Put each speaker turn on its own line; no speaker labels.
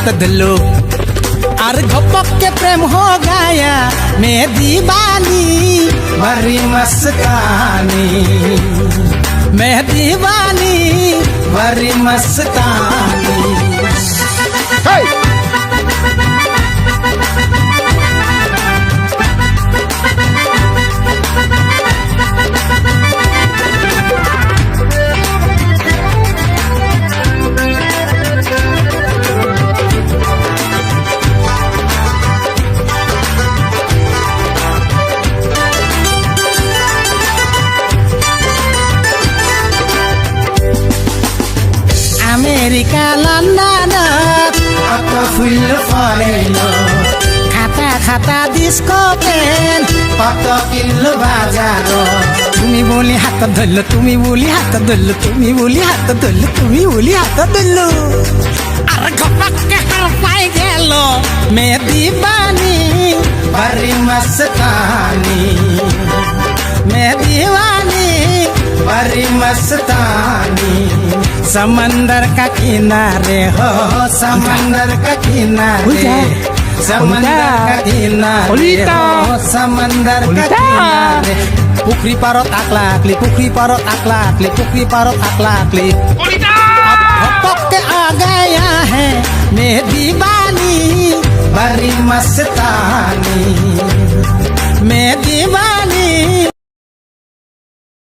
हाथ धलो और घपक के प्रेम हो गया मैं दीवानी बड़ी मस्तानी मैं दीवानी बड़ी मस्तानी अमेरिका लन्डन अत फुल फरेन खाता खाता डिस्को पेन पत किल्लो बाजार তুমি বলি হাত ধরলো তুমি বলি হাত ধরলো তুমি বলি হাত ধরলো তুমি বলি হাত ধরলো আর ঘপকে হাঁপাই গেল मैं दीवानी बड़ी मस्तानी मैं दीवानी बड़ी मस्तानी समंदर का किनारे हो समंदर का किनारे समंदर का किनारे हो समंदर का किनारे पुखरी पारत आकलाकली पुखरी पारत आकलाकली पुखरी पारत आकलाकली अब आ गया है मैं दीवानी बड़ी मस्तानी मैं दीवानी